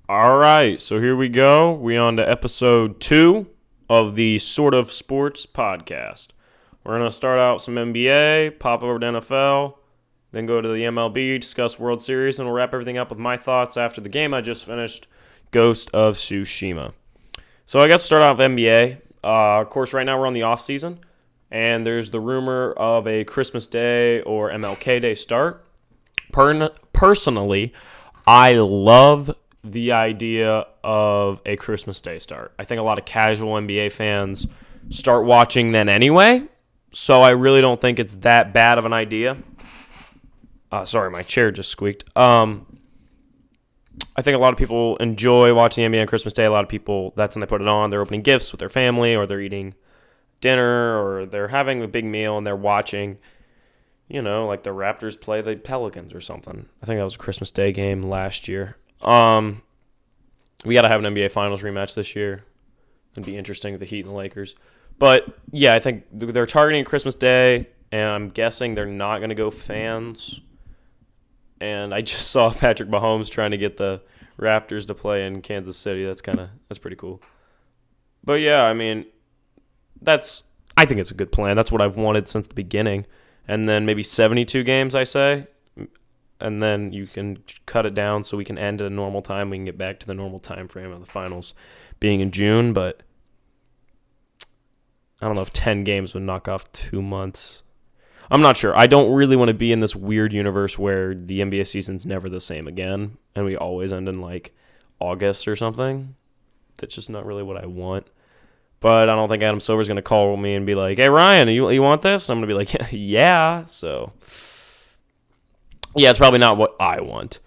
All right, so here we go. We on to episode 2 of the Sort of Sports podcast. We're going to start out some NBA, pop over to NFL, then go to the MLB, discuss World Series, and we'll wrap everything up with my thoughts after the game I just finished, Ghost of Tsushima. So I guess start out with NBA. Of course, right now we're on the off season, and there's the rumor of a Christmas Day or MLK Day start. Personally, I love the idea of a Christmas Day start. I think a lot of casual NBA fans start watching then anyway, so I really don't think it's that bad of an idea. Sorry, my chair just squeaked. I think a lot of people enjoy watching the NBA on Christmas Day. A lot of people, that's when they put it on. They're opening gifts with their family, or they're eating dinner, or they're having a big meal and they're watching, like the Raptors play the Pelicans or something. I think that was a Christmas Day game last year. We got to have an NBA Finals rematch this year. It'd be interesting with the Heat and the Lakers. But, yeah, I think they're targeting Christmas Day, and I'm guessing they're not going to go fans. And I just saw Patrick Mahomes trying to get the Raptors to play in Kansas City. That's pretty cool. But, yeah, I mean, I think it's a good plan. That's what I've wanted since the beginning. And then maybe 72 games, I say. And then you can cut it down so we can end at a normal time. We can get back to the normal time frame of the finals being in June. But I don't know if 10 games would knock off 2 months. I'm not sure. I don't really want to be in this weird universe where the NBA season's never the same again, and we always end in, like, August or something. That's just not really what I want. But I don't think Adam Silver's going to call me and be like, hey, Ryan, you want this? And I'm going to be like, yeah. So, yeah, it's probably not what I want.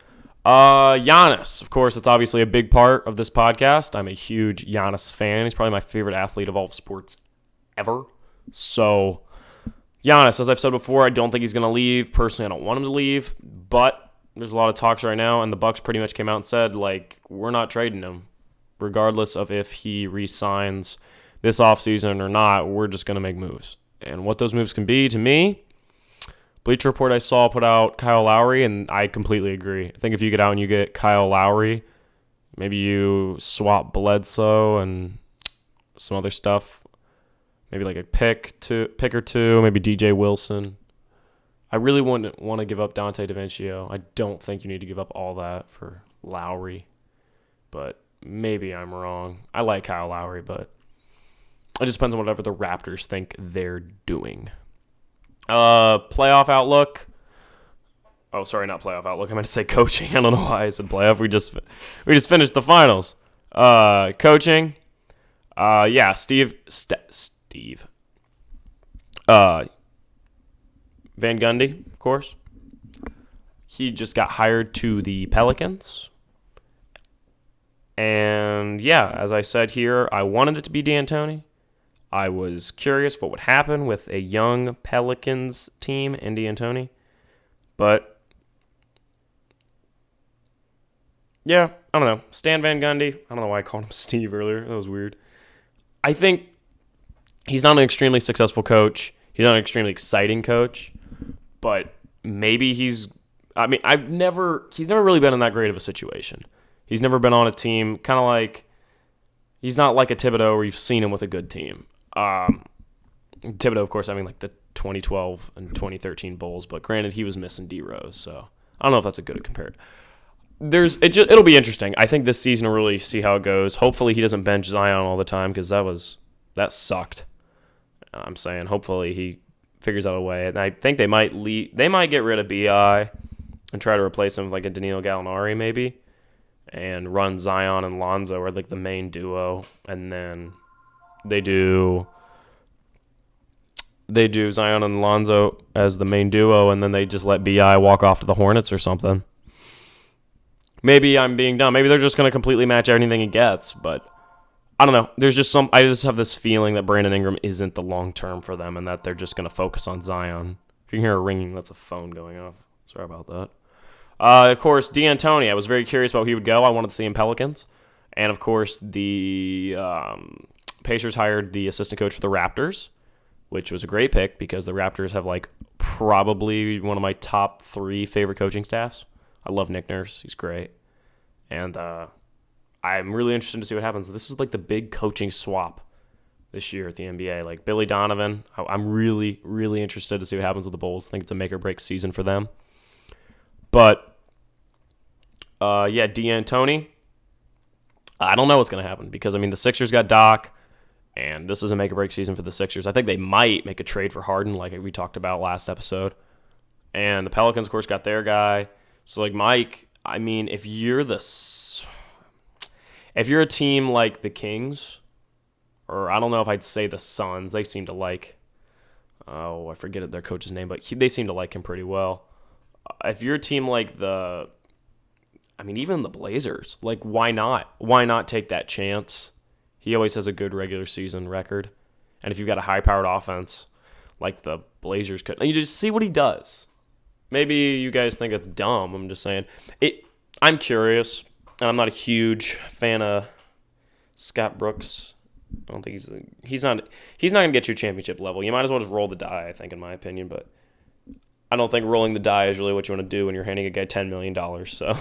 Giannis, of course, it's obviously a big part of this podcast. I'm a huge Giannis fan. He's probably my favorite athlete of all sports ever. So, Giannis, as I've said before, I don't think he's going to leave. Personally, I don't want him to leave. But there's a lot of talks right now, and the Bucks pretty much came out and said, like, we're not trading him. Regardless of if he re-signs this offseason or not, we're just going to make moves. And what those moves can be, to me, Bleacher Report I saw put out Kyle Lowry, and I completely agree. I think if you get out and you get Kyle Lowry, maybe you swap Bledsoe and some other stuff. Maybe like a pick or two, maybe DJ Wilson. I really wouldn't want to give up Dante DiVincenzo. I don't think you need to give up all that for Lowry. But maybe I'm wrong. I like Kyle Lowry, but it just depends on whatever the Raptors think they're doing. Playoff outlook. Oh, sorry, not playoff outlook. I meant to say coaching. I don't know why I said playoff. We just finished the finals. Coaching. Yeah, Steve. Van Gundy, of course. He just got hired to the Pelicans. And, yeah, as I said here, I wanted it to be D'Antoni. I was curious what would happen with a young Pelicans team and D'Antoni. But, yeah, I don't know. Stan Van Gundy. I don't know why I called him Steve earlier. That was weird. I think he's not an extremely successful coach. He's not an extremely exciting coach. But maybe he's never really been in that great of a situation. He's never been on a team, kind of like, he's not like a Thibodeau where you've seen him with a good team. Thibodeau, of course, having like the 2012 and 2013 Bulls, but granted, he was missing D-Rose, so I don't know if that's a good compare. It'll be interesting. I think this season will really see how it goes. Hopefully, he doesn't bench Zion all the time because that sucked. I'm saying hopefully he figures out a way, and I think they might get rid of Bi and try to replace him with like a Danilo Gallinari maybe, and run Zion and Lonzo or like the main duo, and then they do Zion and Lonzo as the main duo, and then they just let Bi walk off to the Hornets or something. Maybe I'm being dumb. Maybe they're just going to completely match anything he gets, but I don't know. I just have this feeling that Brandon Ingram isn't the long term for them, and that they're just going to focus on Zion. If you can hear a ringing, that's a phone going off. Sorry about that. Of course, D'Antoni. I was very curious about where he would go. I wanted to see him Pelicans. And, of course, the Pacers hired the assistant coach for the Raptors, which was a great pick because the Raptors have, like, probably one of my top 3 favorite coaching staffs. I love Nick Nurse. He's great. And I'm really interested to see what happens. This is like the big coaching swap this year at the NBA. Like Billy Donovan, I'm really, really interested to see what happens with the Bulls. I think it's a make or break season for them. But, D'Antoni, I don't know what's going to happen because, I mean, the Sixers got Doc, and this is a make or break season for the Sixers. I think they might make a trade for Harden like we talked about last episode. And the Pelicans, of course, got their guy. So, like, Mike, I mean, if you're a team like the Kings, or I don't know if I'd say the Suns, they seem to like, I forget their coach's name, but they seem to like him pretty well. If you're a team like even the Blazers, like, why not? Why not take that chance? He always has a good regular season record. And if you've got a high-powered offense like the Blazers could, you just see what he does. Maybe you guys think it's dumb. I'm just saying. I'm curious, and I'm not a huge fan of Scott Brooks. I don't think he's not going to get you championship level. You might as well just roll the die, I think, in my opinion. But I don't think rolling the die is really what you want to do when you're handing a guy $10 million. So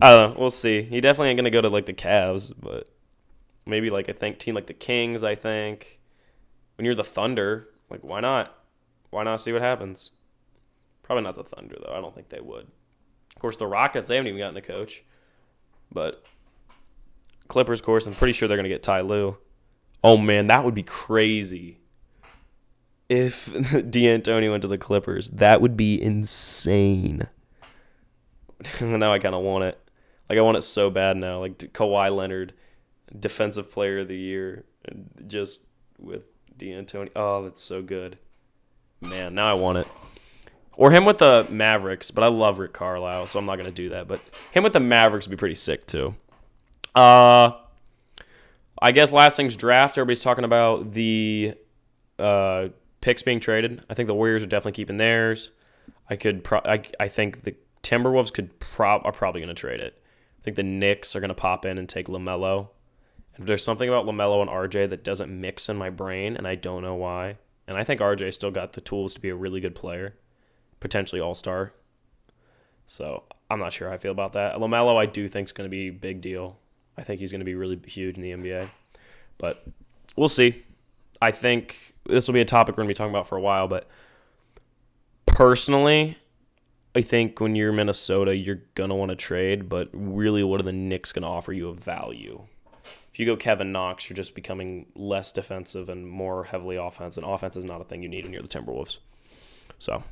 I don't know. We'll see. He definitely ain't going to go to like the Cavs, but maybe like team like the Kings, I think. When you're the Thunder, like why not? Why not see what happens? Probably not the Thunder, though. I don't think they would. Of course, the Rockets, they haven't even gotten a coach. But Clippers, of course, I'm pretty sure they're going to get Ty Lue. Oh, man, that would be crazy. If D'Antoni went to the Clippers, that would be insane. Now I kind of want it. Like, I want it so bad now. Like, Kawhi Leonard, Defensive Player of the Year, just with D'Antoni. Oh, that's so good. Man, now I want it. Or him with the Mavericks, but I love Rick Carlisle, so I'm not going to do that. But him with the Mavericks would be pretty sick, too. I guess last thing's draft. Everybody's talking about the picks being traded. I think the Warriors are definitely keeping theirs. I think the Timberwolves are probably going to trade it. I think the Knicks are going to pop in and take LaMelo. And there's something about LaMelo and RJ that doesn't mix in my brain, and I don't know why. And I think RJ still got the tools to be a really good player. Potentially all-star. So I'm not sure how I feel about that. LaMelo, I do think is going to be a big deal. I think he's going to be really huge in the NBA. But we'll see. I think this will be a topic we're going to be talking about for a while. But personally, I think when you're Minnesota, you're going to want to trade. But really, what are the Knicks going to offer you of value? If you go Kevin Knox, you're just becoming less defensive and more heavily offense. And offense is not a thing you need when you're the Timberwolves. So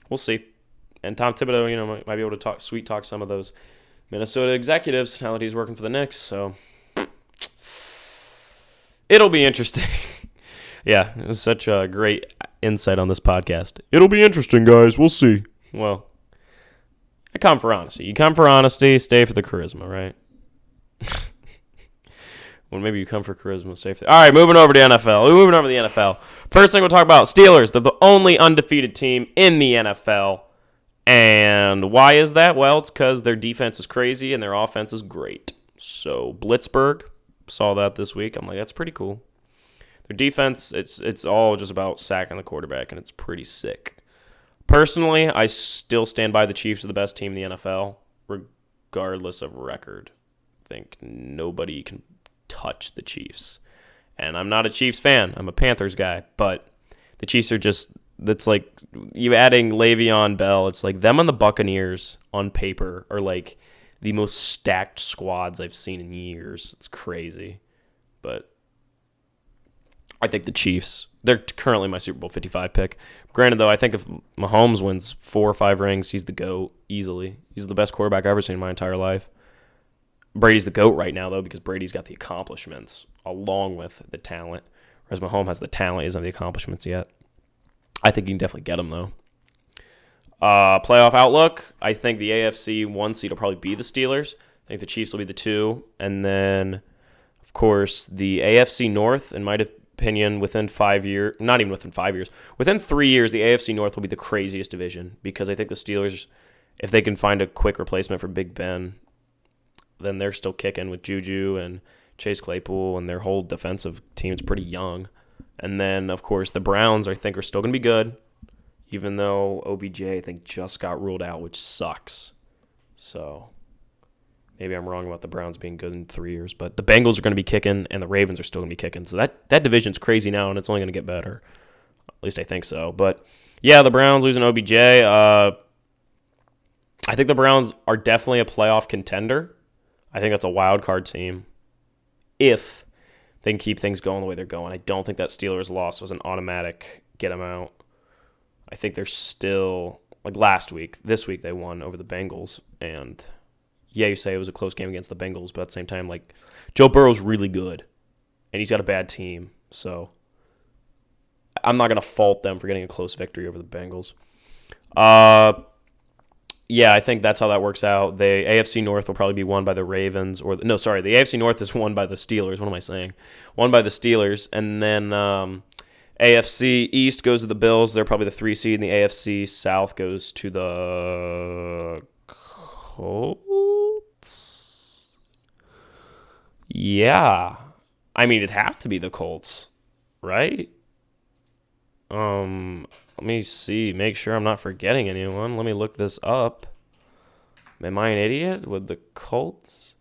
we'll see. And Tom Thibodeau, might be able to sweet talk some of those Minnesota executives now that he's working for the Knicks. So it'll be interesting. Yeah, it was such a great insight on this podcast. It'll be interesting, guys. We'll see. Well, I come for honesty. You come for honesty, stay for the charisma, right? Well, maybe you come for charisma, stay for... All right, moving over to the NFL. First thing we'll talk about, Steelers. They're the only undefeated team in the NFL. And why is that? Well, it's because their defense is crazy and their offense is great. So Blitzburg, saw that this week. I'm like, that's pretty cool. Their defense, it's all just about sacking the quarterback, and it's pretty sick. Personally, I still stand by the Chiefs are the best team in the NFL, regardless of record. I think nobody can touch the Chiefs. And I'm not a Chiefs fan. I'm a Panthers guy. But the Chiefs are just... That's like you adding Le'Veon Bell. It's like them and the Buccaneers on paper are like the most stacked squads I've seen in years. It's crazy. But I think the Chiefs, they're currently my Super Bowl 55 pick. Granted, though, I think if Mahomes wins 4 or 5 rings, he's the GOAT easily. He's the best quarterback I've ever seen in my entire life. Brady's the GOAT right now, though, because Brady's got the accomplishments along with the talent, whereas Mahomes has the talent, he doesn't have the accomplishments yet. I think you can definitely get them, though. Playoff outlook, I think the AFC 1 seed will probably be the Steelers. I think the Chiefs will be the 2. And then, of course, the AFC North, in my opinion, within 5 years, not even within 5 years, within 3 years, the AFC North will be the craziest division because I think the Steelers, if they can find a quick replacement for Big Ben, then they're still kicking with Juju and Chase Claypool, and their whole defensive team is pretty young. And then, of course, the Browns, I think, are still going to be good, even though OBJ, I think, just got ruled out, which sucks. So Maybe I'm wrong about the Browns being good in 3 years, but the Bengals are going to be kicking, and the Ravens are still going to be kicking. So that division's crazy now, and it's only going to get better. At least I think so. But, yeah, the Browns losing OBJ. I think the Browns are definitely a playoff contender. I think that's a wild card team if they can keep things going the way they're going. I don't think that Steelers loss was an automatic get them out. I think they're still, like last week, this week they won over the Bengals, and yeah, you say it was a close game against the Bengals, but at the same time, like, Joe Burrow's really good, and he's got a bad team, so I'm not going to fault them for getting a close victory over the Bengals. Yeah, I think that's how that works out. The AFC North will probably be won by the Ravens, the AFC North is won by the Steelers. What am I saying? Won by the Steelers, and then AFC East goes to the Bills. They're probably the 3 seed, and the AFC South goes to the Colts. Yeah. I mean, it'd have to be the Colts, right? Let me see. Make sure I'm not forgetting anyone. Let me look this up. Am I an idiot with the Colts?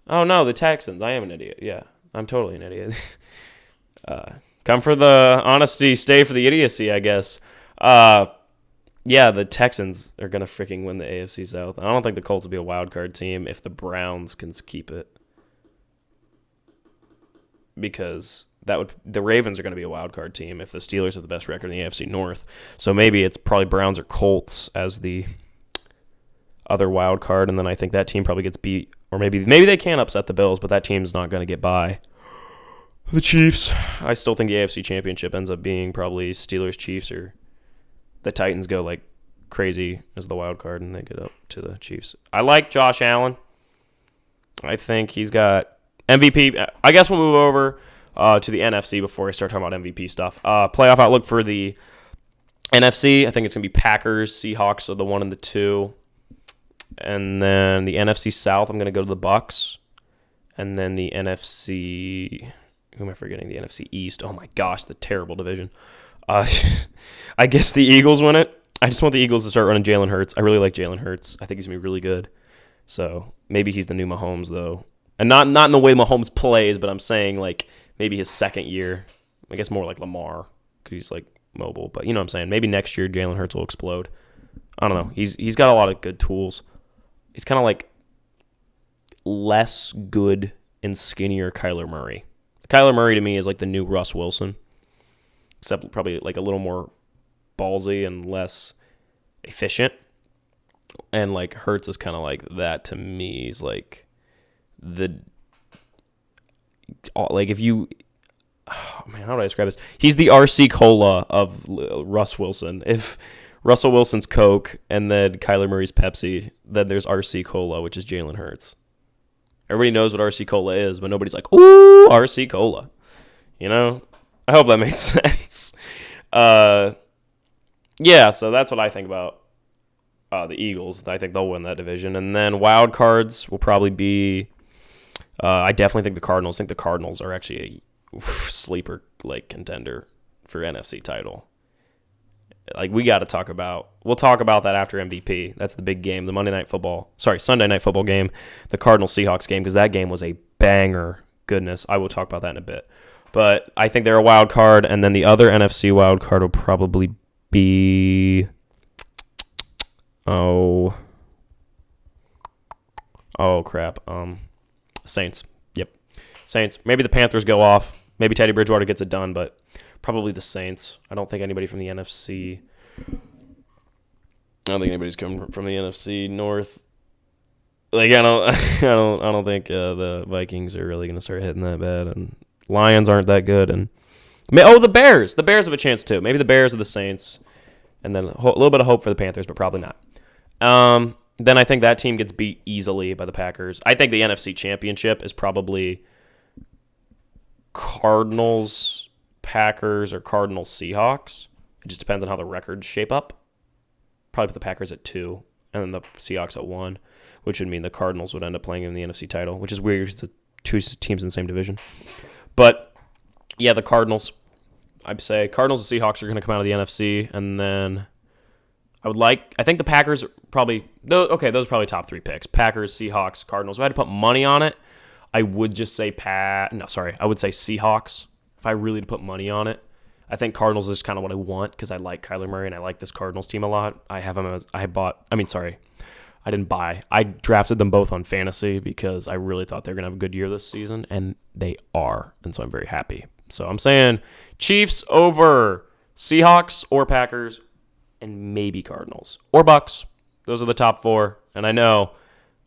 Oh, no, the Texans. I am an idiot. Yeah, I'm totally an idiot. Come for the honesty, stay for the idiocy, I guess. Yeah, the Texans are going to freaking win the AFC South. I don't think the Colts will be a wild card team if the Browns can keep it. Because the Ravens are going to be a wild card team if the Steelers have the best record in the AFC North. So maybe it's probably Browns or Colts as the other wild card, and then I think that team probably gets beat, or maybe they can upset the Bills, but that team's not going to get by the Chiefs. I still think the AFC Championship ends up being probably Steelers, Chiefs, or the Titans go like crazy as the wild card and they get up to the Chiefs. I like Josh Allen. I think he's got MVP. I guess we'll move over to the NFC before I start talking about MVP stuff. Playoff outlook for the NFC, I think it's going to be Packers, Seahawks are the 1 and the 2. And then the NFC South, I'm going to go to the Bucks. And then the NFC, who am I forgetting? The NFC East. Oh my gosh, the terrible division. I guess the Eagles win it. I just want the Eagles to start running Jalen Hurts. I really like Jalen Hurts. I think he's going to be really good. So maybe he's the new Mahomes, though. And not in the way Mahomes plays, but I'm saying like maybe his second year. I guess more like Lamar because he's like mobile. But you know what I'm saying? Maybe next year Jalen Hurts will explode. I don't know. He's got a lot of good tools. He's kind of like less good and skinnier Kyler Murray. Kyler Murray to me is like the new Russ Wilson, except probably like a little more ballsy and less efficient. And like Hurts is kind of like that to me. He's like if you, oh man, how do I describe this? He's the RC Cola of Russ Wilson. If Russell Wilson's Coke and then Kyler Murray's Pepsi, then there's RC Cola, which is Jalen Hurts. Everybody knows what RC Cola is, but nobody's like, ooh, RC Cola. You know? I hope that made sense. Yeah, so that's what I think about the Eagles. I think they'll win that division. And then wild cards will probably be, I definitely think the Cardinals. I think the Cardinals are actually a sleeper like contender for NFC title. Like we'll talk about that after MVP. That's the big game, the Sunday Night Football game, the Cardinals-Seahawks game, because that game was a banger. Goodness, I will talk about that in a bit. But I think they're a wild card, and then the other NFC wild card will probably be crap. Saints. Yep. Saints. Maybe the Panthers go off. Maybe Teddy Bridgewater gets it done, but probably the Saints. I don't think anybody from the NFC. I don't think anybody's coming from the NFC North. Like I don't think the Vikings are really going to start hitting that bad, and Lions aren't that good. And the Bears. The Bears have a chance too. Maybe the Bears or the Saints, and then a little bit of hope for the Panthers, but probably not. Then I think that team gets beat easily by the Packers. I think the NFC Championship is probably Cardinals, Packers, or Cardinals, Seahawks. It just depends on how the records shape up. Probably put the Packers at 2, and then the Seahawks at 1, which would mean the Cardinals would end up playing in the NFC title, which is weird. It's the 2 teams in the same division. But, yeah, the Cardinals, I'd say Cardinals and Seahawks are going to come out of the NFC, and then I think the Packers probably, those are probably top 3 picks. Packers, Seahawks, Cardinals. If I had to put money on it, I would just say I would say Seahawks if I really had to put money on it. I think Cardinals is kind of what I want because I like Kyler Murray and I like this Cardinals team a lot. I didn't buy. I drafted them both on fantasy because I really thought they were going to have a good year this season, and they are, and so I'm very happy. So I'm saying Chiefs over Seahawks or Packers and maybe Cardinals or Bucks. Those are the top 4, and I know,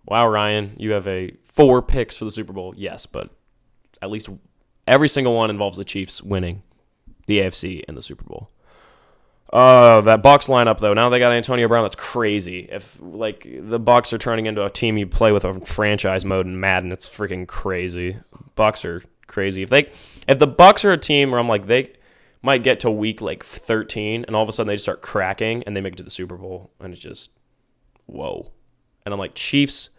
wow, Ryan, you have 4 picks for the Super Bowl. Yes, but at least every single one involves the Chiefs winning the AFC and the Super Bowl. That Bucks lineup, though, now they got Antonio Brown. That's crazy. If the Bucks are turning into a team you play with a franchise mode in Madden, it's freaking crazy. Bucks are crazy. If the Bucks are a team where I'm like they might get to week 13 and all of a sudden they just start cracking and they make it to the Super Bowl and it's just whoa. And I'm like, Chiefs,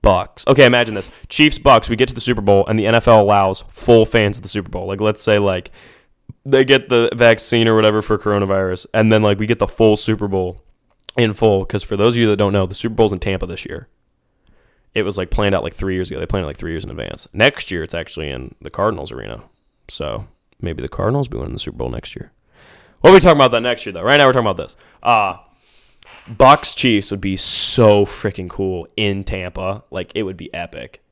Bucks. Okay, imagine this: Chiefs, Bucks. We get to the Super Bowl and the NFL allows full fans at the Super Bowl. Let's say they get the vaccine or whatever for coronavirus, and then we get the full Super Bowl in full. Because for those of you that don't know, the Super Bowl's in Tampa this year. It was planned out 3 years ago. They planned it 3 years in advance. Next year, it's actually in the Cardinals arena. So maybe the Cardinals will be winning the Super Bowl next year. We'll be talking about that next year, though. Right now, we're talking about this. Bucks Chiefs would be so freaking cool in Tampa. It would be epic.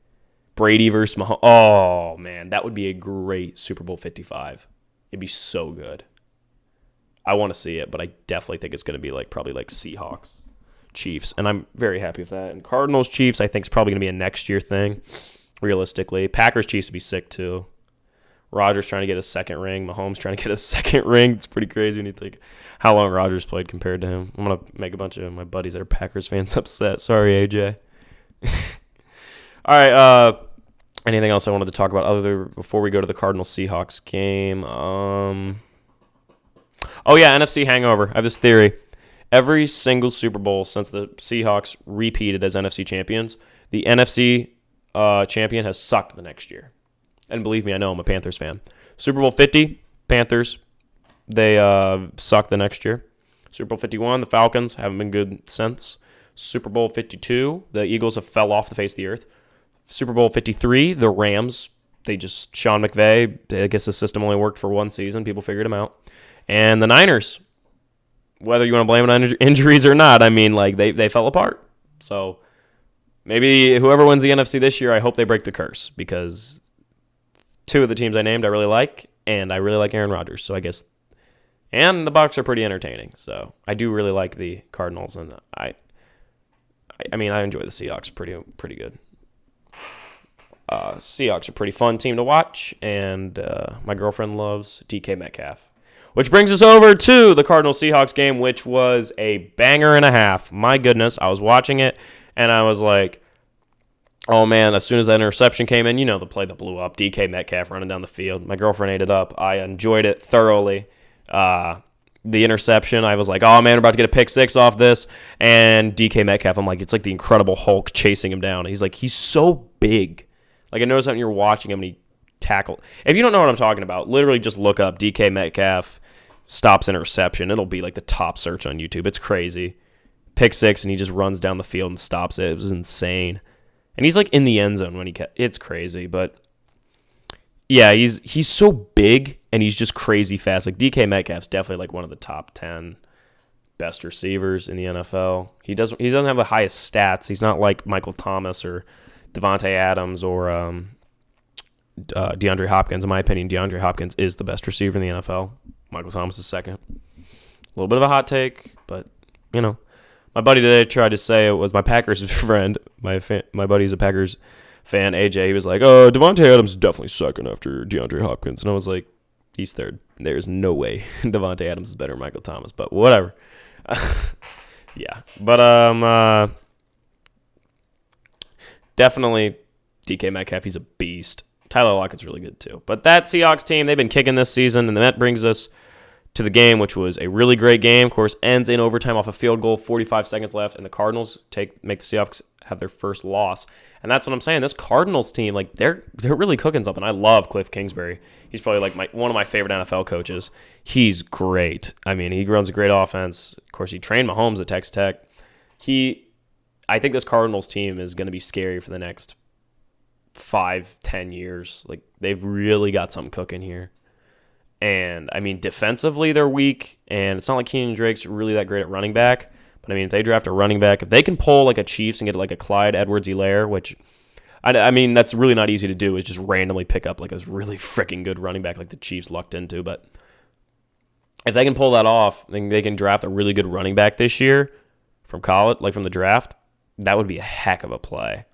Brady versus Mahomes. Oh man, that would be a great Super Bowl 55. It'd be so good. I want to see it, but I definitely think it's going to be probably Seahawks, Chiefs, and I'm very happy with that. And Cardinals, Chiefs, I think is probably going to be a next year thing, realistically. Packers, Chiefs would be sick too. Rodgers trying to get a second ring. Mahomes trying to get a second ring. It's pretty crazy when you think how long Rodgers played compared to him. I'm going to make a bunch of my buddies that are Packers fans upset. Sorry, AJ. All right, anything else I wanted to talk about before we go to the Cardinals-Seahawks game? Oh, yeah, NFC hangover. I have this theory. Every single Super Bowl since the Seahawks repeated as NFC champions, the NFC champion has sucked the next year. And believe me, I know I'm a Panthers fan. Super Bowl 50, Panthers, they sucked the next year. Super Bowl 51, the Falcons haven't been good since. Super Bowl 52, the Eagles have fell off the face of the earth. Super Bowl 53, the Rams, Sean McVay, I guess the system only worked for one season. People figured him out. And the Niners, whether you want to blame it on injuries or not, they fell apart. So maybe whoever wins the NFC this year, I hope they break the curse because 2 of the teams I named I really like, and I really like Aaron Rodgers. So I guess, and the Bucs are pretty entertaining. So I do really like the Cardinals, and I enjoy the Seahawks pretty good. Seahawks are a pretty fun team to watch, and my girlfriend loves DK Metcalf. Which brings us over to the Cardinals-Seahawks game, which was a banger and a half. My goodness, I was watching it, and I was like, oh man, as soon as that interception came in, the play that blew up, DK Metcalf running down the field. My girlfriend ate it up. I enjoyed it thoroughly. The interception, I was like, oh man, we're about to get a pick 6 off this. And DK Metcalf, I'm like, it's like the Incredible Hulk chasing him down. He's so big. I noticed that when you're watching him and he tackled. If you don't know what I'm talking about, literally just look up DK Metcalf stops interception. It'll be the top search on YouTube. It's crazy. Pick 6, and he just runs down the field and stops it. It was insane. And he's in the end zone when it's crazy. But yeah, he's so big and he's just crazy fast. DK Metcalf's definitely one of the top 10 best receivers in the NFL. He doesn't have the highest stats. He's not like Michael Thomas or Devontae Adams or DeAndre Hopkins. In my opinion, DeAndre Hopkins is the best receiver in the NFL. Michael Thomas is second. A little bit of a hot take, but my buddy today tried to say it was my Packers friend. My buddy's a Packers fan, AJ. He was like, "Oh, Devontae Adams is definitely second after DeAndre Hopkins," and I was like, "He's third. There's no way Devontae Adams is better than Michael Thomas." But whatever. Yeah, but definitely DK Metcalf. He's a beast. Tyler Lockett's really good too. But that Seahawks team, they've been kicking this season, and that brings us to the game, which was a really great game. Of course, ends in overtime off a field goal, 45 seconds left, and the Cardinals make the Seahawks have their first loss. And that's what I'm saying. This Cardinals team, like they're really cooking something. I love Cliff Kingsbury. He's probably like one of my favorite NFL coaches. He's great. I mean, he runs a great offense. Of course, he trained Mahomes at Texas Tech. I think this Cardinals team is going to be scary for the next 5-10 years. Like they've really got something cooking here. And I mean, defensively they're weak, and it's not like Kenyon Drake's really that great at running back. But I mean, if they draft a running back, if they can pull like a Chiefs and get like a Clyde Edwards-Helaire, which I mean that's really not easy to do, is just randomly pick up like a really freaking good running back like the Chiefs lucked into. But if they can pull that off, then they can draft a really good running back this year from college, like from the draft. That would be a heck of a play.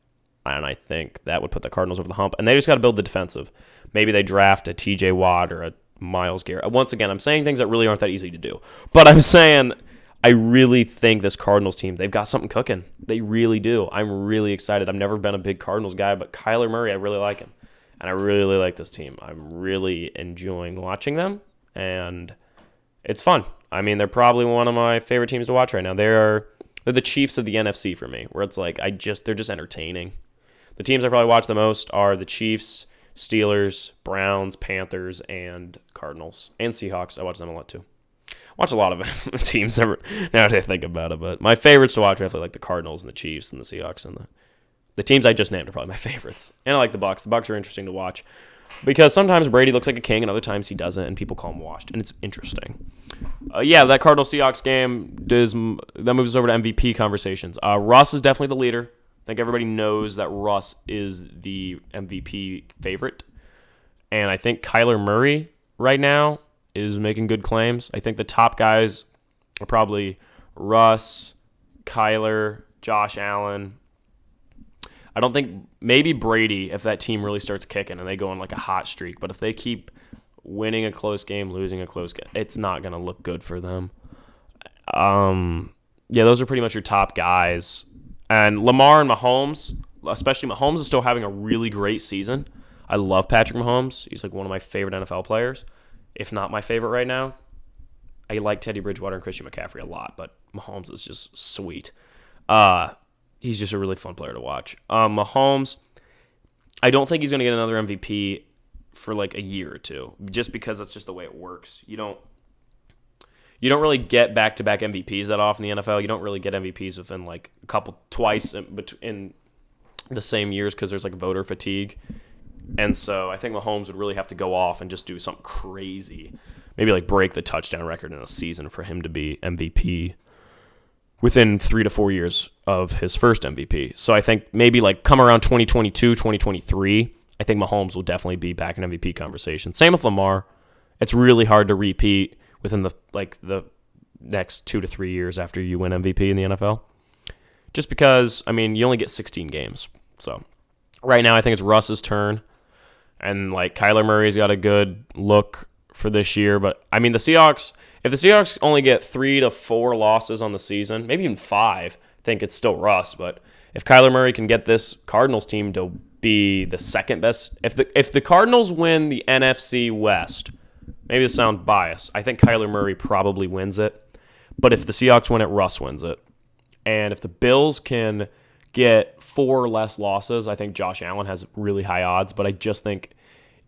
And I think that would put the Cardinals over the hump. And they just got to build the defensive. Maybe they draft a TJ Watt or a Myles Garrett. Once again, I'm saying things that really aren't that easy to do. But I'm saying I really think this Cardinals team, they've got something cooking. They really do. I'm really excited. I've never been a big Cardinals guy, but Kyler Murray, I really like him. And I really like this team. I'm really enjoying watching them. And it's fun. I mean, they're probably one of my favorite teams to watch right now. They're the Chiefs of the NFC for me, where it's like they're just entertaining. The teams I probably watch the most are the Chiefs, Steelers, Browns, Panthers, and Cardinals. And Seahawks. I watch them a lot too. Watch a lot of teams now that I think about it. But my favorites to watch are definitely like the Cardinals and the Chiefs and the Seahawks. And the teams I just named are probably my favorites. And I like the Bucs. The Bucs are interesting to watch because sometimes Brady looks like a king and other times he doesn't, and people call him washed. And it's interesting. That Cardinals-Seahawks game, that moves us over to MVP conversations. Russ is definitely the leader. I think everybody knows that Russ is the MVP favorite. And I think Kyler Murray right now is making good claims. I think the top guys are probably Russ, Kyler, Josh Allen. I don't think maybe Brady if that team really starts kicking and they go on like a hot streak. But if they keep winning a close game, losing a close game, it's not going to look good for them. Those are pretty much your top guys. And Lamar and Mahomes, especially Mahomes, is still having a really great season. I love Patrick Mahomes. He's like one of my favorite NFL players, if not my favorite right now. I like Teddy Bridgewater and Christian McCaffrey a lot, but Mahomes is just sweet. He's just a really fun player to watch. Mahomes, I don't think he's going to get another MVP for like a year or two, just because that's just the way it works. You don't really get back-to-back MVPs that often in the NFL. You don't really get MVPs within like twice in the same years because there's like voter fatigue. And so I think Mahomes would really have to go off and just do something crazy. Maybe like break the touchdown record in a season for him to be MVP within 3 to 4 years of his first MVP. So I think maybe like come around 2022, 2023, I think Mahomes will definitely be back in MVP conversation. Same with Lamar. It's really hard to repeat within the next 2 to 3 years after you win MVP in the NFL. Just because, I mean, you only get 16 games. So right now I think it's Russ's turn. And like Kyler Murray's got a good look for this year. But I mean, if the Seahawks only get 3 to 4 losses on the season, maybe even 5, I think it's still Russ. But if Kyler Murray can get this Cardinals team to be the second best, if the Cardinals win the NFC West, maybe this sounds biased, I think Kyler Murray probably wins it. But if the Seahawks win it, Russ wins it. And if the Bills can get 4 less losses, I think Josh Allen has really high odds. But I just think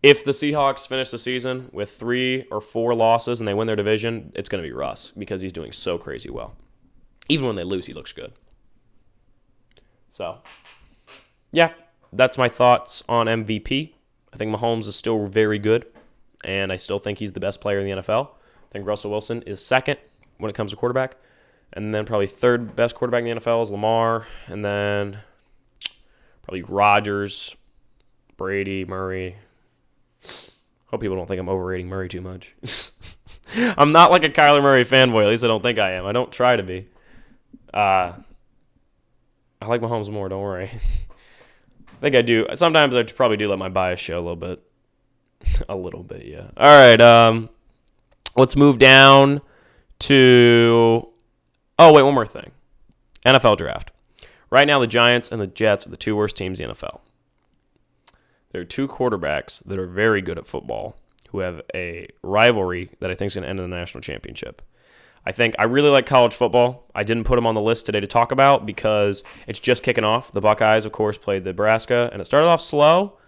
if the Seahawks finish the season with 3 or 4 losses and they win their division, it's going to be Russ because he's doing so crazy well. Even when they lose, he looks good. So, yeah, that's my thoughts on MVP. I think Mahomes is still very good, and I still think he's the best player in the NFL. I think Russell Wilson is second when it comes to quarterback. And then probably third best quarterback in the NFL is Lamar. And then probably Rodgers, Brady, Murray. Hope people don't think I'm overrating Murray too much. I'm not like a Kyler Murray fanboy. At least I don't think I am. I don't try to be. I like Mahomes more, don't worry. I think I do. Sometimes I probably do let my bias show a little bit. A little bit, yeah. All right, let's move down to... Oh, wait, one more thing. NFL draft. Right now, the Giants and the Jets are the 2 worst teams in the NFL. There are 2 quarterbacks that are very good at football who have a rivalry that I think is going to end in the national championship. I think I really like college football. I didn't put them on the list today to talk about because it's just kicking off. The Buckeyes, of course, played Nebraska, and it started off slow.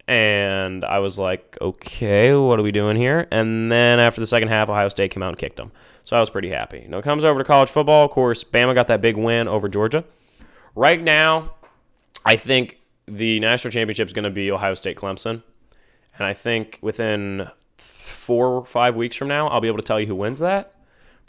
And I was like, okay, what are we doing here? And then after the second half, Ohio State came out and kicked them. So I was pretty happy. Now it comes over to college football. Of course, Bama got that big win over Georgia. Right now, I think the national championship is going to be Ohio State-Clemson. And I think within 4 or 5 weeks from now, I'll be able to tell you who wins that.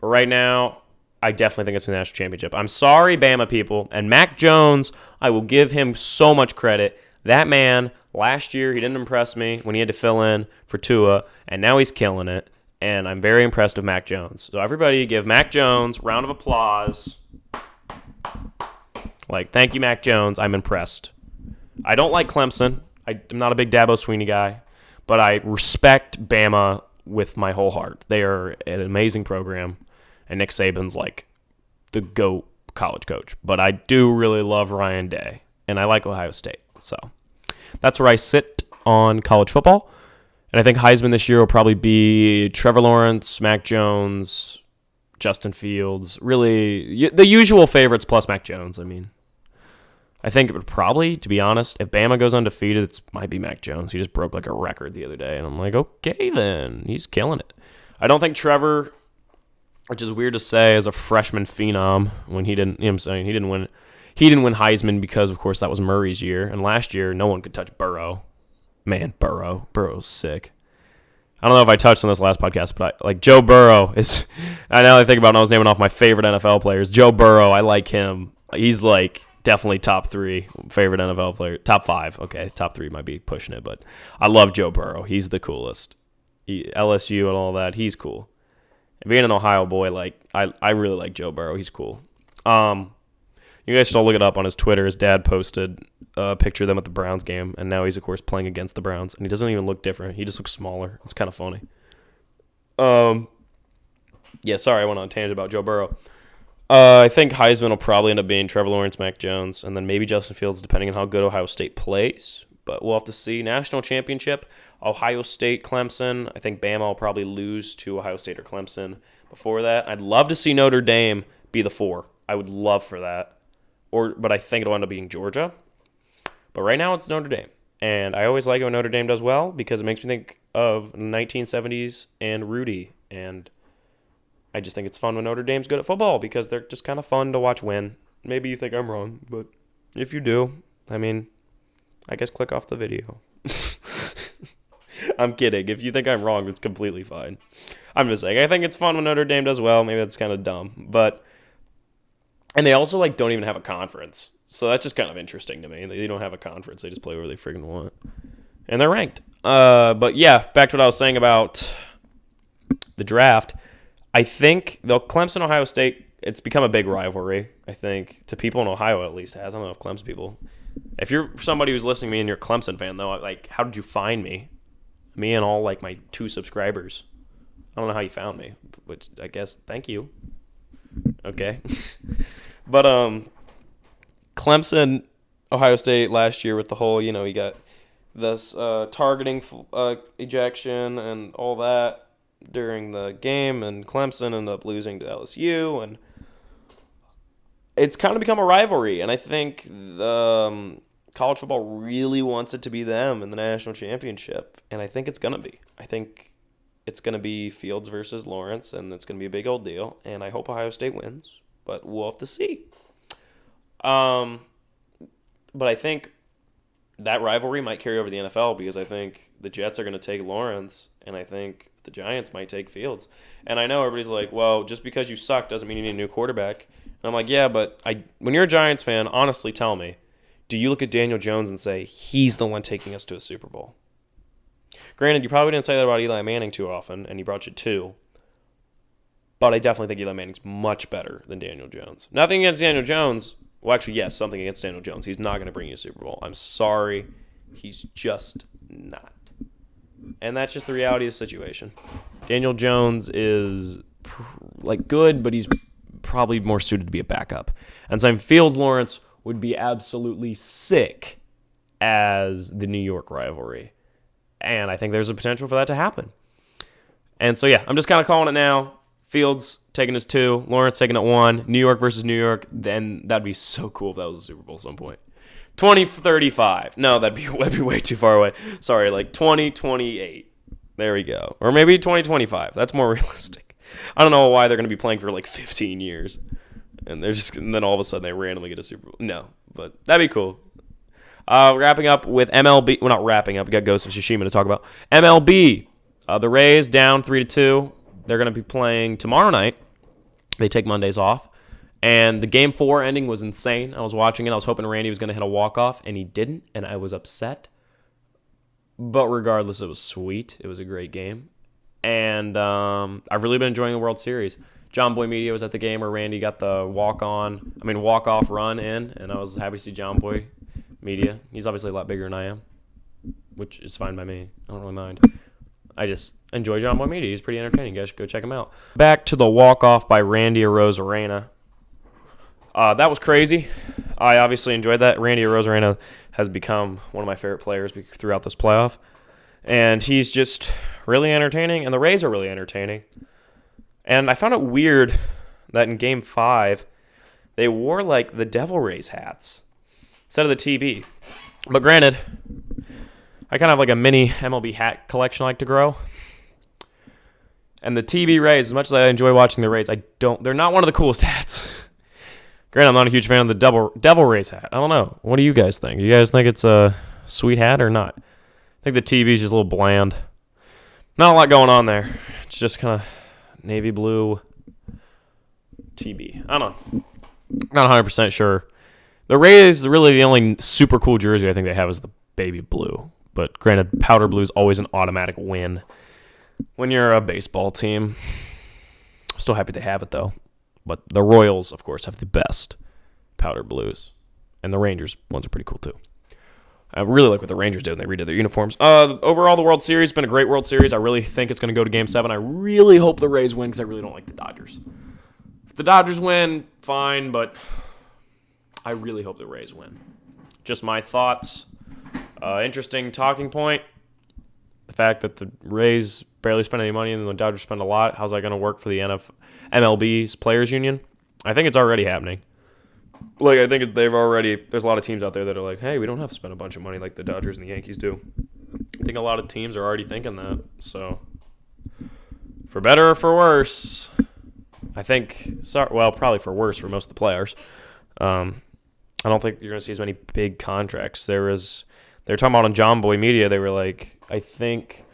But right now, I definitely think it's the national championship. I'm sorry, Bama people. And Mac Jones, I will give him so much credit. That man, last year, he didn't impress me when he had to fill in for Tua, and now he's killing it. And I'm very impressed with Mac Jones. So everybody give Mac Jones round of applause. Like, thank you, Mac Jones. I'm impressed. I don't like Clemson. I'm not a big Dabo Swinney guy, but I respect Bama with my whole heart. They are an amazing program, and Nick Saban's like the GOAT college coach. But I do really love Ryan Day, and I like Ohio State. So that's where I sit on college football. And I think Heisman this year will probably be Trevor Lawrence, Mac Jones, Justin Fields. Really, the usual favorites plus Mac Jones. I mean, I think it would probably, to be honest, if Bama goes undefeated, it might be Mac Jones. He just broke like a record the other day. And I'm like, okay, then. He's killing it. I don't think Trevor, which is weird to say, as a freshman phenom when he didn't, you know what I'm saying, he didn't win Heisman because, of course, that was Murray's year. And last year, no one could touch Burrow. Man, Burrow's sick. I don't know if I touched on this last podcast, but Joe Burrow is, I now think about it, I was naming off my favorite NFL players. Joe Burrow, I like him. He's like definitely top 3 favorite NFL player. Top 5. Okay, top 3 might be pushing it, but I love Joe Burrow. He's the coolest. LSU and all that, he's cool. And being an Ohio boy, I really like Joe Burrow. He's cool. You guys should all look it up on his Twitter. His dad posted a picture of them at the Browns game, and now he's, of course, playing against the Browns. And he doesn't even look different. He just looks smaller. It's kind of funny. Yeah, sorry, I went on a tangent about Joe Burrow. I think Heisman will probably end up being Trevor Lawrence, Mac Jones, and then maybe Justin Fields, depending on how good Ohio State plays. But we'll have to see. National championship, Ohio State, Clemson. I think Bama will probably lose to Ohio State or Clemson before that. I'd love to see Notre Dame be the 4. I would love for that. But I think it'll end up being Georgia. But right now it's Notre Dame. And I always like it when Notre Dame does well because it makes me think of 1970s and Rudy. And I just think it's fun when Notre Dame's good at football because they're just kind of fun to watch win. Maybe you think I'm wrong, but if you do, I mean, I guess click off the video. I'm kidding. If you think I'm wrong, it's completely fine. I'm just saying, I think it's fun when Notre Dame does well. Maybe that's kind of dumb. And they also don't even have a conference. So that's just kind of interesting to me. They don't have a conference. They just play where they freaking want. And they're ranked. But yeah, back to what I was saying about the draft. I think Clemson, Ohio State, it's become a big rivalry, I think, to people in Ohio at least. I don't know if Clemson people. If you're somebody who's listening to me and you're a Clemson fan, though, how did you find me? Me and all, my 2 subscribers. I don't know how you found me, which I guess, thank you. Okay. But Clemson, Ohio State last year with the whole, you got this targeting ejection and all that during the game, and Clemson ended up losing to LSU, and it's kind of become a rivalry, and I think the college football really wants it to be them in the national championship, and I think it's going to be. I think it's going to be Fields versus Lawrence, and it's going to be a big old deal, and I hope Ohio State wins, but we'll have to see. But I think that rivalry might carry over the NFL because I think the Jets are going to take Lawrence, and I think the Giants might take Fields. And I know everybody's like, well, just because you suck doesn't mean you need a new quarterback. And I'm like, yeah, but when you're a Giants fan, honestly tell me, do you look at Daniel Jones and say, he's the one taking us to a Super Bowl? Granted, you probably didn't say that about Eli Manning too often, and he brought you 2. But I definitely think Eli Manning's much better than Daniel Jones. Nothing against Daniel Jones. Well, actually, yes, something against Daniel Jones. He's not going to bring you a Super Bowl. I'm sorry. He's just not. And that's just the reality of the situation. Daniel Jones is good, but he's probably more suited to be a backup. And so Fields Lawrence would be absolutely sick as the New York rivalry. And I think there's a potential for that to happen. And so, yeah, I'm just kind of calling it now. Fields taking his 2, Lawrence taking it 1, New York versus New York. Then that'd be so cool if that was a Super Bowl at some point. 2035. No, that'd be way too far away. Sorry, like 2028. There we go. Or maybe 2025. That's more realistic. I don't know why they're going to be playing for like 15 years. And then all of a sudden they randomly get a Super Bowl. No, but that'd be cool. Wrapping up with MLB. Well, not wrapping up. We got Ghost of Tsushima to talk about. MLB. The Rays down 3-2. They're going to be playing tomorrow night. They take Mondays off. And the Game 4 ending was insane. I was watching it. I was hoping Randy was going to hit a walk-off, and he didn't, and I was upset. But regardless, it was sweet. It was a great game. And I've really been enjoying the World Series. John Boy Media was at the game where Randy got the walk-off run in, and I was happy to see John Boy Media. He's obviously a lot bigger than I am, which is fine by me. I don't really mind. I just enjoy John Boy Media. He's pretty entertaining. You guys should go check him out. Back to the walk-off by Randy Arozarena. That was crazy. I obviously enjoyed that. Randy Arozarena has become one of my favorite players throughout this playoff. And he's just really entertaining, and the Rays are really entertaining. And I found it weird that in Game 5, they wore, like, the Devil Rays hats instead of the TB. But granted, I kind of have, like, a mini MLB hat collection I like to grow. And the TB Rays, as much as I enjoy watching the Rays, they're not one of the coolest hats. Granted, I'm not a huge fan of the Devil Rays hat. I don't know. What do you guys think? You guys think it's a sweet hat or not? I think the TB is just a little bland. Not a lot going on there. It's just kind of navy blue TB. I don't know. Not 100% sure. The Rays, really the only super cool jersey I think they have is the baby blue. But granted, powder blue is always an automatic win when you're a baseball team. Still happy they have it, though. But the Royals, of course, have the best powder blues. And the Rangers ones are pretty cool, too. I really like what the Rangers did when they redid their uniforms. Overall, the World Series has been a great World Series. I really think it's going to go to Game 7. I really hope the Rays win because I really don't like the Dodgers. If the Dodgers win, fine, but I really hope the Rays win. Just my thoughts. Interesting talking point. The fact that the Rays barely spend any money and the Dodgers spend a lot. How's that going to work for the MLB's Players Union? I think it's already happening. Like, I think there's a lot of teams out there that are like, hey, we don't have to spend a bunch of money like the Dodgers and the Yankees do. I think a lot of teams are already thinking that. So, for better or for worse, I think, probably for worse for most of the players. I don't think you're going to see as many big contracts. They were talking about on John Boy Media, they were like, I think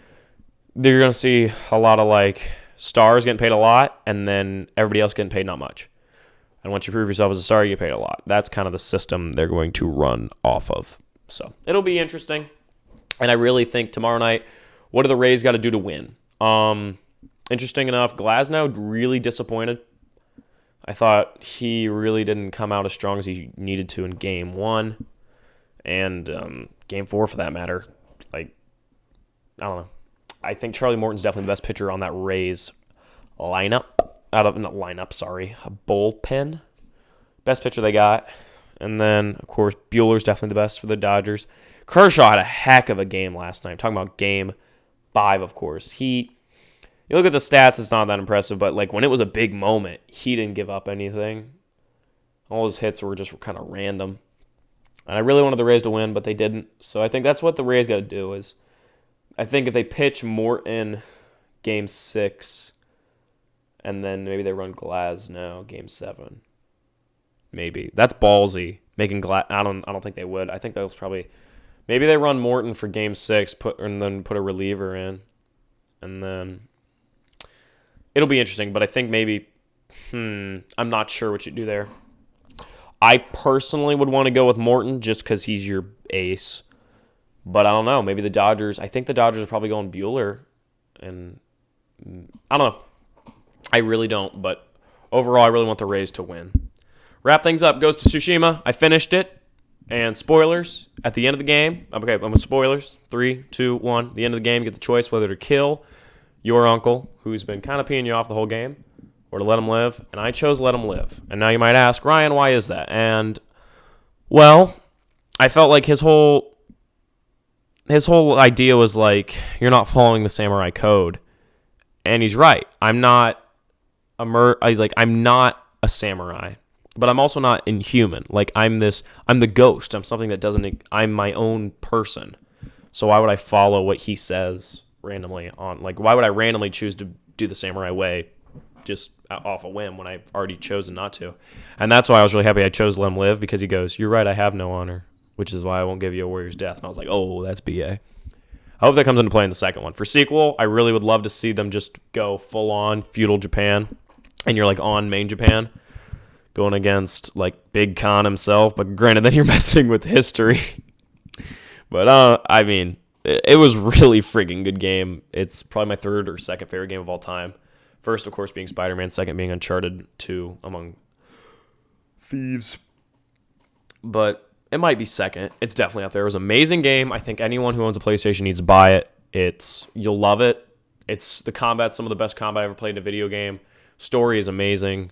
you're going to see a lot of, like, stars getting paid a lot, and then everybody else getting paid not much. And once you prove yourself as a star, you get paid a lot. That's kind of the system they're going to run off of. So it'll be interesting. And I really think tomorrow night, what do the Rays got to do to win? Interesting enough, Glasnow really disappointed. I thought he really didn't come out as strong as he needed to in Game 1. And Game 4, for that matter. Like, I don't know. I think Charlie Morton's definitely the best pitcher on that Rays lineup. Bullpen. Best pitcher they got. And then, of course, Buehler's definitely the best for the Dodgers. Kershaw had a heck of a game last night. I'm talking about Game 5, of course. You look at the stats, it's not that impressive, but like when it was a big moment, he didn't give up anything. All his hits were just kind of random. And I really wanted the Rays to win, but they didn't. So I think that's what the Rays got to do is, I think if they pitch Morton Game 6, and then maybe they run Glasnow Game 7. Maybe. That's ballsy. I don't think they would. I think that was probably, maybe they run Morton for Game 6, and then put a reliever in. And then it'll be interesting, but I think maybe, I'm not sure what you do there. I personally would want to go with Morton just because he's your ace. But I don't know. Maybe I think the Dodgers are probably going Buehler. And I don't know. I really don't. But overall, I really want the Rays to win. Wrap things up. Goes to Tsushima. I finished it. And spoilers. At the end of the game. Okay, I'm with spoilers. 3, 2, 1. The end of the game, you get the choice whether to kill your uncle, who's been kind of peeing you off the whole game, or to let him live. And I chose let him live. And now you might ask, Ryan, why is that? And, well, I felt like his whole idea was like, you're not following the samurai code. And he's right. I'm not he's like, I'm not a samurai, but I'm also not inhuman. Like, I'm the ghost. I'm something that doesn't, I'm my own person. So why would I follow what he says randomly on, like, why would I randomly choose to do the samurai way just off a whim when I've already chosen not to? And that's why I was really happy I chose to let him live, because he goes, you're right, I have no honor, which is why I won't give you a warrior's death. And I was like, oh, that's BA. I hope that comes into play in the second one. For sequel, I really would love to see them just go full-on feudal Japan, and you're, like, on main Japan, going against, like, Big Khan himself. But granted, then you're messing with history. But, I mean, it was really freaking good game. It's probably my third or second favorite game of all time. First, of course, being Spider-Man. Second being Uncharted 2 Among Thieves. But it might be second. It's definitely up there. It was an amazing game. I think anyone who owns a PlayStation needs to buy it. You'll love it. It's the combat, some of the best combat I ever played in a video game. Story is amazing,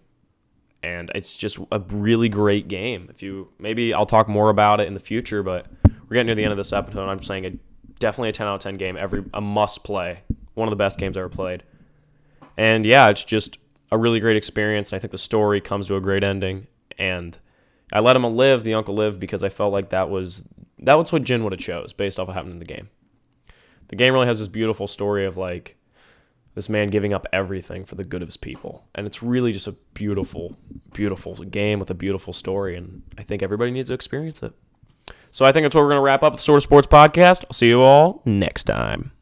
and it's just a really great game. Maybe I'll talk more about it in the future, but we're getting near the end of this episode, and I'm saying definitely a 10 out of 10 game. A must play. One of the best games I ever played. And yeah, it's just a really great experience. And I think the story comes to a great ending, and I let him live, the uncle live, because I felt like that was what Jin would have chose based off what happened in the game. The game really has this beautiful story of, like, this man giving up everything for the good of his people. And it's really just a beautiful, beautiful game with a beautiful story, and I think everybody needs to experience it. So I think that's what we're going to wrap up with the Sort of Sports Podcast. I'll see you all next time.